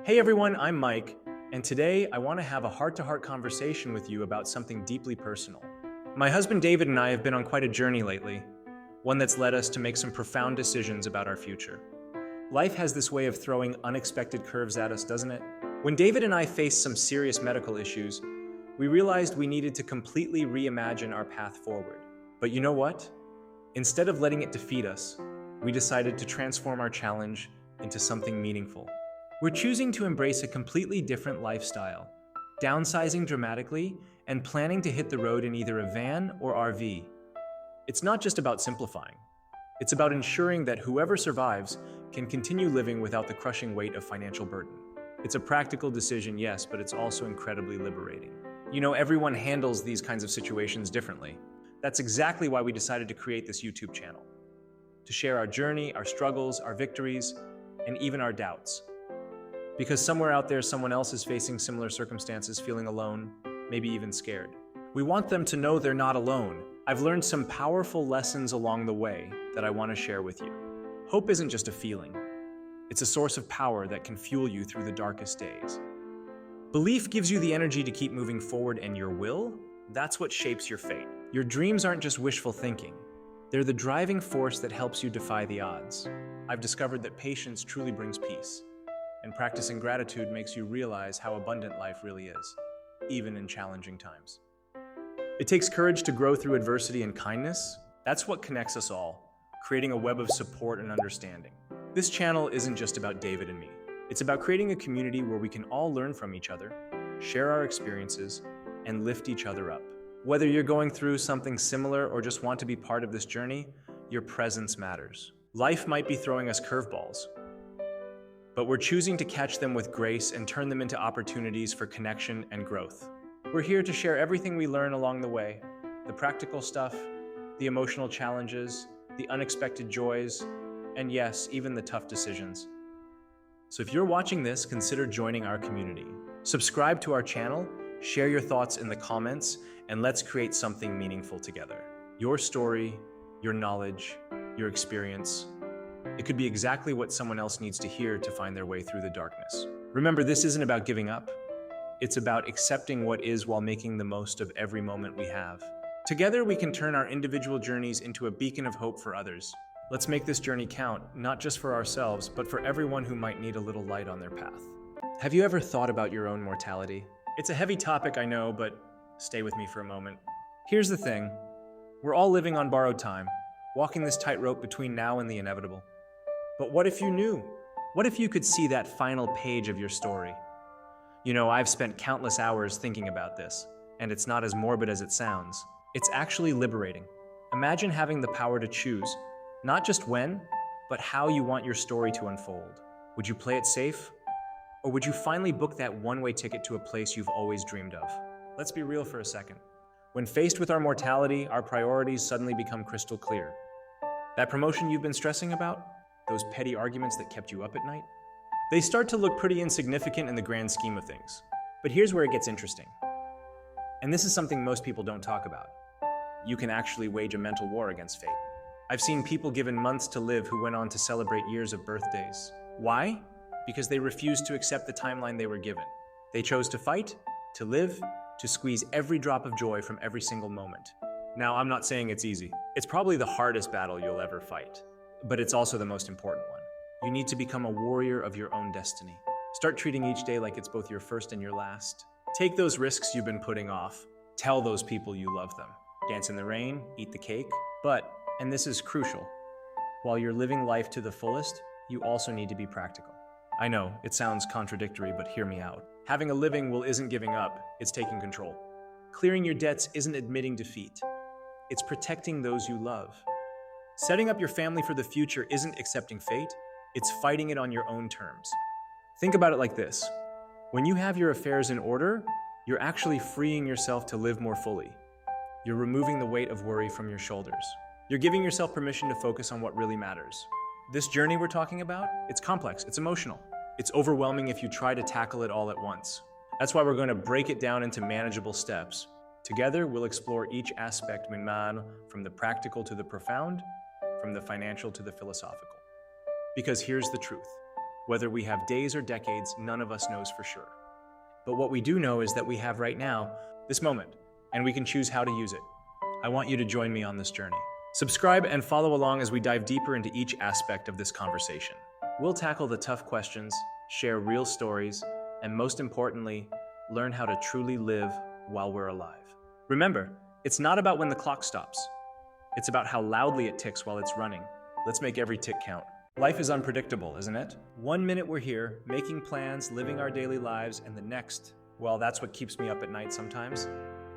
Hey everyone, I'm Mike, and today I want to have a heart-to-heart conversation with you about something deeply personal. My husband David and I have been on quite a journey lately, one that's led us to make some profound decisions about our future. Life has this way of throwing unexpected curves at us, doesn't it? When David and I faced some serious medical issues, we realized we needed to completely reimagine our path forward. But you know what? Instead of letting it defeat us, we decided to transform our challenge into something meaningful. We're choosing to embrace a completely different lifestyle, downsizing dramatically and planning to hit the road in either a van or RV. It's not just about simplifying. It's about ensuring that whoever survives can continue living without the crushing weight of financial burden. It's a practical decision, yes, but it's also incredibly liberating. You know, everyone handles these kinds of situations differently. That's exactly why we decided to create this YouTube channel, to share our journey, our struggles, our victories, and even our doubts. Because somewhere out there, someone else is facing similar circumstances, feeling alone, maybe even scared. We want them to know they're not alone. I've learned some powerful lessons along the way that I want to share with you. Hope isn't just a feeling. It's a source of power that can fuel you through the darkest days. Belief gives you the energy to keep moving forward, and your will, that's what shapes your fate. Your dreams aren't just wishful thinking. They're the driving force that helps you defy the odds. I've discovered that patience truly brings peace. And practicing gratitude makes you realize how abundant life really is, even in challenging times. It takes courage to grow through adversity and kindness. That's what connects us all, creating a web of support and understanding. This channel isn't just about David and me. It's about creating a community where we can all learn from each other, share our experiences, and lift each other up. Whether you're going through something similar or just want to be part of this journey, your presence matters. Life might be throwing us curveballs, but we're choosing to catch them with grace and turn them into opportunities for connection and growth. We're here to share everything we learn along the way, the practical stuff, the emotional challenges, the unexpected joys, and yes, even the tough decisions. So if you're watching this, consider joining our community. Subscribe to our channel, share your thoughts in the comments, and let's create something meaningful together. Your story, your knowledge, your experience. It could be exactly what someone else needs to hear to find their way through the darkness. Remember, this isn't about giving up. It's about accepting what is while making the most of every moment we have. Together, we can turn our individual journeys into a beacon of hope for others. Let's make this journey count, not just for ourselves, but for everyone who might need a little light on their path. Have you ever thought about your own mortality? It's a heavy topic, I know, but stay with me for a moment. Here's the thing. We're all living on borrowed time, walking this tightrope between now and the inevitable. But what if you knew? What if you could see that final page of your story? You know, I've spent countless hours thinking about this, and it's not as morbid as it sounds. It's actually liberating. Imagine having the power to choose, not just when, but how you want your story to unfold. Would you play it safe? Or would you finally book that one-way ticket to a place you've always dreamed of? Let's be real for a second. When faced with our mortality, our priorities suddenly become crystal clear. That promotion you've been stressing about? Those petty arguments that kept you up at night? They start to look pretty insignificant in the grand scheme of things. But here's where it gets interesting. And this is something most people don't talk about. You can actually wage a mental war against fate. I've seen people given months to live who went on to celebrate years of birthdays. Why? Because they refused to accept the timeline they were given. They chose to fight, to live, to squeeze every drop of joy from every single moment. Now, I'm not saying it's easy. It's probably the hardest battle you'll ever fight. But it's also the most important one. You need to become a warrior of your own destiny. Start treating each day like it's both your first and your last. Take those risks you've been putting off. Tell those people you love them. Dance in the rain, eat the cake. But, and this is crucial, while you're living life to the fullest, you also need to be practical. I know, it sounds contradictory, but hear me out. Having a living will isn't giving up, it's taking control. Clearing your debts isn't admitting defeat. It's protecting those you love. Setting up your family for the future isn't accepting fate, it's fighting it on your own terms. Think about it like this. When you have your affairs in order, you're actually freeing yourself to live more fully. You're removing the weight of worry from your shoulders. You're giving yourself permission to focus on what really matters. This journey we're talking about, it's complex, it's emotional. It's overwhelming if you try to tackle it all at once. That's why we're going to break it down into manageable steps. Together, we'll explore each aspect, from the practical to the profound, from the financial to the philosophical. Because here's the truth. Whether we have days or decades, none of us knows for sure. But what we do know is that we have right now, this moment, and we can choose how to use it. I want you to join me on this journey. Subscribe and follow along as we dive deeper into each aspect of this conversation. We'll tackle the tough questions, share real stories, and most importantly, learn how to truly live while we're alive. Remember, it's not about when the clock stops. It's about how loudly it ticks while it's running. Let's make every tick count. Life is unpredictable, isn't it? 1 minute we're here, making plans, living our daily lives, and the next, well, that's what keeps me up at night sometimes.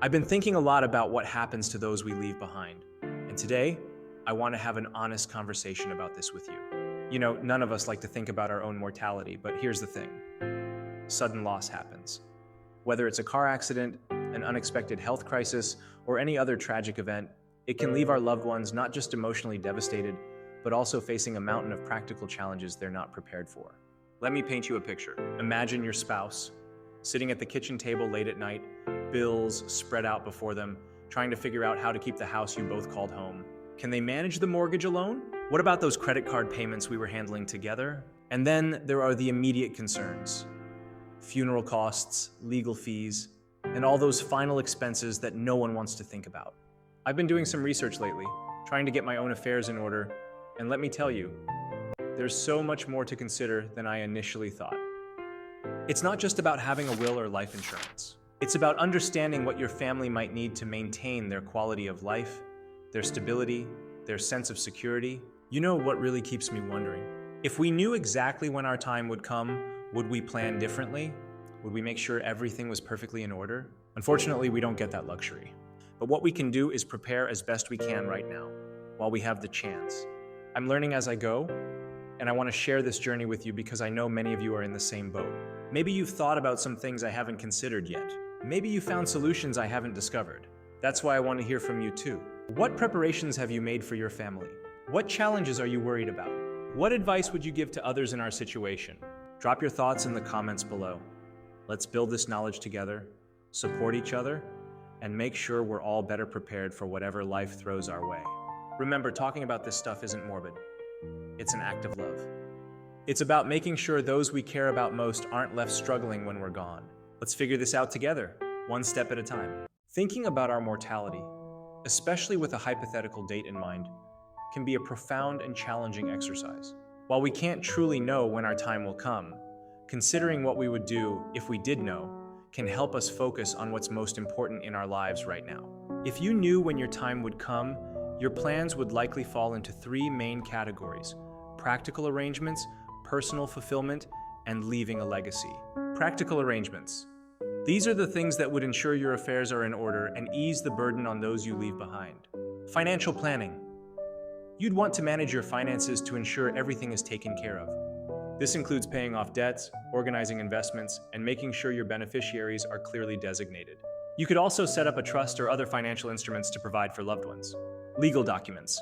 I've been thinking a lot about what happens to those we leave behind. And today, I want to have an honest conversation about this with you. You know, none of us like to think about our own mortality, but here's the thing. Sudden loss happens. Whether it's a car accident, an unexpected health crisis, or any other tragic event, it can leave our loved ones not just emotionally devastated, but also facing a mountain of practical challenges they're not prepared for. Let me paint you a picture. Imagine your spouse, sitting at the kitchen table late at night, bills spread out before them, trying to figure out how to keep the house you both called home. Can they manage the mortgage alone? What about those credit card payments we were handling together? And then there are the immediate concerns. Funeral costs, legal fees, and all those final expenses that no one wants to think about. I've been doing some research lately, trying to get my own affairs in order, and let me tell you, there's so much more to consider than I initially thought. It's not just about having a will or life insurance. It's about understanding what your family might need to maintain their quality of life, their stability, their sense of security. You know what really keeps me wondering? If we knew exactly when our time would come, would we plan differently? Would we make sure everything was perfectly in order? Unfortunately, we don't get that luxury. But what we can do is prepare as best we can right now, while we have the chance. I'm learning as I go, and I want to share this journey with you because I know many of you are in the same boat. Maybe you've thought about some things I haven't considered yet. Maybe you found solutions I haven't discovered. That's why I want to hear from you too. What preparations have you made for your family? What challenges are you worried about? What advice would you give to others in our situation? Drop your thoughts in the comments below. Let's build this knowledge together, support each other, and make sure we're all better prepared for whatever life throws our way. Remember, talking about this stuff isn't morbid. It's an act of love. It's about making sure those we care about most aren't left struggling when we're gone. Let's figure this out together, one step at a time. Thinking about our mortality, especially with a hypothetical date in mind, can be a profound and challenging exercise. While we can't truly know when our time will come, considering what we would do if we did know can help us focus on what's most important in our lives right now. If you knew when your time would come, your plans would likely fall into 3 main categories: practical arrangements, personal fulfillment, and leaving a legacy. Practical arrangements. These are the things that would ensure your affairs are in order and ease the burden on those you leave behind. Financial planning. You'd want to manage your finances to ensure everything is taken care of. This includes paying off debts, organizing investments, and making sure your beneficiaries are clearly designated. You could also set up a trust or other financial instruments to provide for loved ones. Legal documents.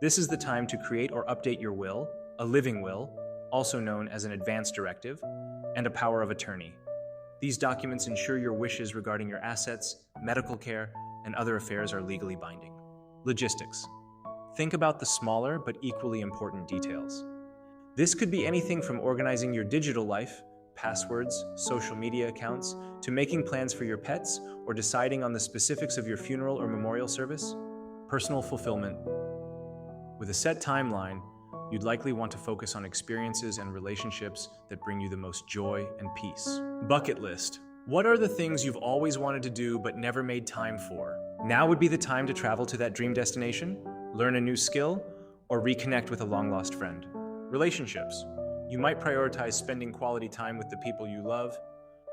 This is the time to create or update your will, a living will, also known as an advance directive, and a power of attorney. These documents ensure your wishes regarding your assets, medical care, and other affairs are legally binding. Logistics. Think about the smaller but equally important details. This could be anything from organizing your digital life, passwords, social media accounts, to making plans for your pets or deciding on the specifics of your funeral or memorial service. Personal fulfillment. With a set timeline, you'd likely want to focus on experiences and relationships that bring you the most joy and peace. Bucket list. What are the things you've always wanted to do but never made time for? Now would be the time to travel to that dream destination, learn a new skill, or reconnect with a long-lost friend. Relationships. You might prioritize spending quality time with the people you love.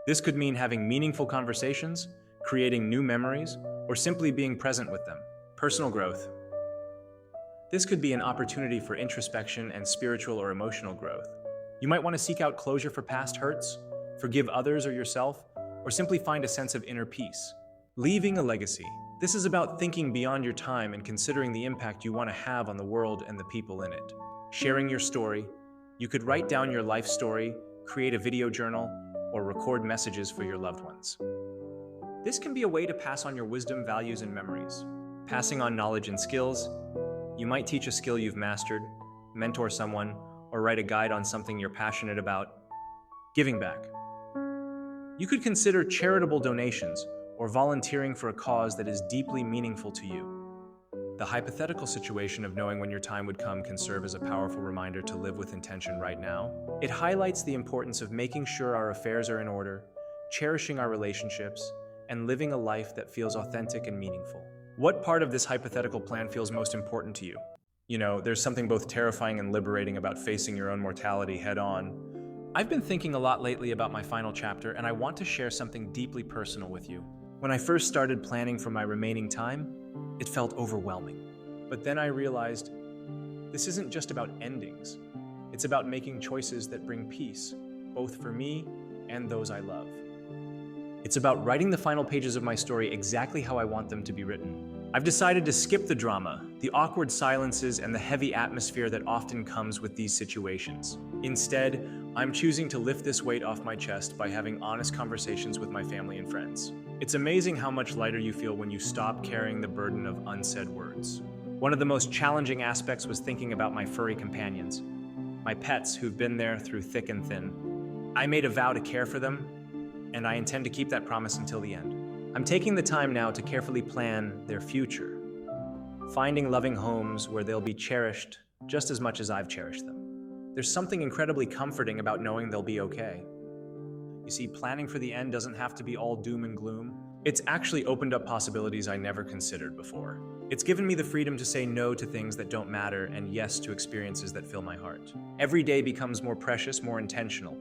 This could mean having meaningful conversations, creating new memories, or simply being present with them. Personal growth. This could be an opportunity for introspection and spiritual or emotional growth. You might want to seek out closure for past hurts, forgive others or yourself, or simply find a sense of inner peace. Leaving a legacy. This is about thinking beyond your time and considering the impact you want to have on the world and the people in it. Sharing your story. You could write down your life story, create a video journal, or record messages for your loved ones. This can be a way to pass on your wisdom, values, and memories. Passing on knowledge and skills. You might teach a skill you've mastered, mentor someone, or write a guide on something you're passionate about. Giving back. You could consider charitable donations or volunteering for a cause that is deeply meaningful to you. The hypothetical situation of knowing when your time would come can serve as a powerful reminder to live with intention right now. It highlights the importance of making sure our affairs are in order, cherishing our relationships, and living a life that feels authentic and meaningful. What part of this hypothetical plan feels most important to you? You know, there's something both terrifying and liberating about facing your own mortality head on. I've been thinking a lot lately about my final chapter, and I want to share something deeply personal with you. When I first started planning for my remaining time, it felt overwhelming. But then I realized this isn't just about endings. It's about making choices that bring peace, both for me and those I love. It's about writing the final pages of my story exactly how I want them to be written. I've decided to skip the drama, the awkward silences, and the heavy atmosphere that often comes with these situations. Instead, I'm choosing to lift this weight off my chest by having honest conversations with my family and friends. It's amazing how much lighter you feel when you stop carrying the burden of unsaid words. One of the most challenging aspects was thinking about my furry companions, my pets who've been there through thick and thin. I made a vow to care for them, and I intend to keep that promise until the end. I'm taking the time now to carefully plan their future, finding loving homes where they'll be cherished just as much as I've cherished them. There's something incredibly comforting about knowing they'll be okay. You see, planning for the end doesn't have to be all doom and gloom. It's actually opened up possibilities I never considered before. It's given me the freedom to say no to things that don't matter and yes to experiences that fill my heart. Every day becomes more precious, more intentional.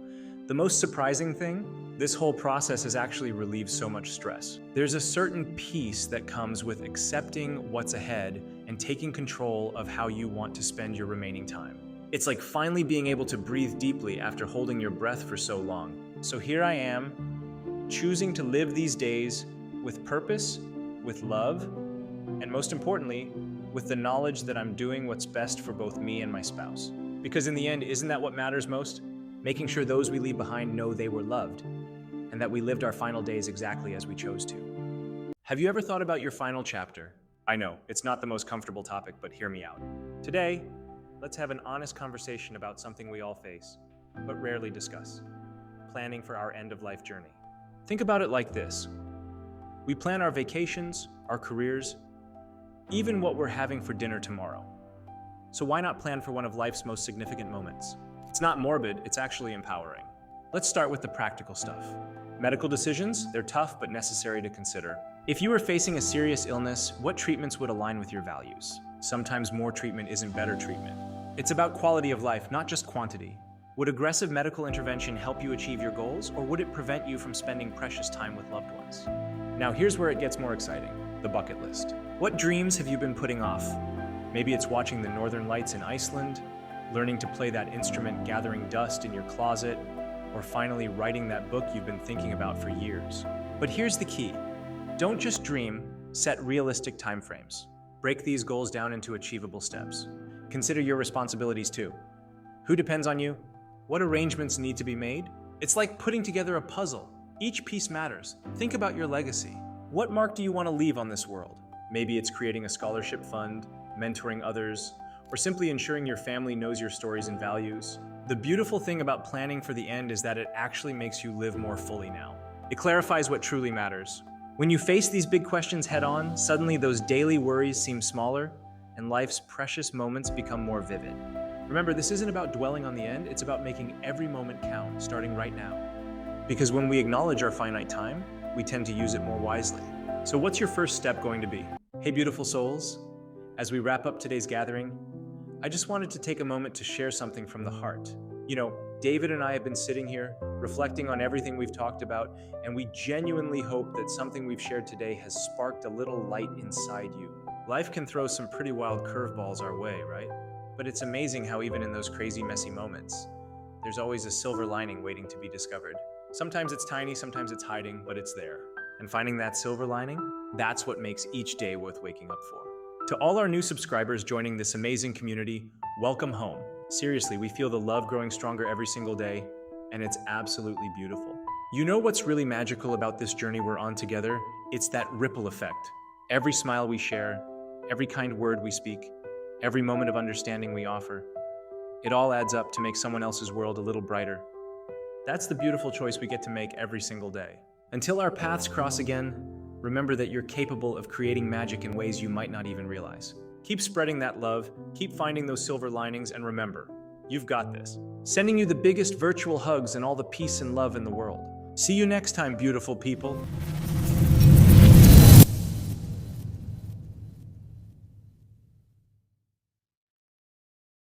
The most surprising thing, this whole process has actually relieved so much stress. There's a certain peace that comes with accepting what's ahead and taking control of how you want to spend your remaining time. It's like finally being able to breathe deeply after holding your breath for so long. So here I am, choosing to live these days with purpose, with love, and most importantly, with the knowledge that I'm doing what's best for both me and my spouse. Because in the end, isn't that what matters most? Making sure those we leave behind know they were loved, and that we lived our final days exactly as we chose to. Have you ever thought about your final chapter? I know, it's not the most comfortable topic, but hear me out. Today, let's have an honest conversation about something we all face, but rarely discuss: planning for our end-of-life journey. Think about it like this. We plan our vacations, our careers, even what we're having for dinner tomorrow. So why not plan for one of life's most significant moments? It's not morbid, it's actually empowering. Let's start with the practical stuff. Medical decisions, they're tough but necessary to consider. If you were facing a serious illness, what treatments would align with your values? Sometimes more treatment isn't better treatment. It's about quality of life, not just quantity. Would aggressive medical intervention help you achieve your goals, or would it prevent you from spending precious time with loved ones? Now here's where it gets more exciting, the bucket list. What dreams have you been putting off? Maybe it's watching the northern lights in Iceland, learning to play that instrument gathering dust in your closet, or finally writing that book you've been thinking about for years. But here's the key. Don't just dream, set realistic timeframes. Break these goals down into achievable steps. Consider your responsibilities too. Who depends on you? What arrangements need to be made? It's like putting together a puzzle. Each piece matters. Think about your legacy. What mark do you want to leave on this world? Maybe it's creating a scholarship fund, mentoring others, or simply ensuring your family knows your stories and values. The beautiful thing about planning for the end is that it actually makes you live more fully now. It clarifies what truly matters. When you face these big questions head on, suddenly those daily worries seem smaller, and life's precious moments become more vivid. Remember, this isn't about dwelling on the end, it's about making every moment count, starting right now. Because when we acknowledge our finite time, we tend to use it more wisely. So what's your first step going to be? Hey, beautiful souls. As we wrap up today's gathering, I just wanted to take a moment to share something from the heart. You know, David and I have been sitting here, reflecting on everything we've talked about, and we genuinely hope that something we've shared today has sparked a little light inside you. Life can throw some pretty wild curveballs our way, right? But it's amazing how even in those crazy, messy moments, there's always a silver lining waiting to be discovered. Sometimes it's tiny, sometimes it's hiding, but it's there. And finding that silver lining, that's what makes each day worth waking up for. To all our new subscribers joining this amazing community, welcome home. Seriously, we feel the love growing stronger every single day, and it's absolutely beautiful. You know what's really magical about this journey we're on together? It's that ripple effect. Every smile we share, every kind word we speak, every moment of understanding we offer, it all adds up to make someone else's world a little brighter. That's the beautiful choice we get to make every single day. Until our paths cross again, remember that you're capable of creating magic in ways you might not even realize. Keep spreading that love, keep finding those silver linings, and remember, you've got this. Sending you the biggest virtual hugs and all the peace and love in the world. See you next time, beautiful people.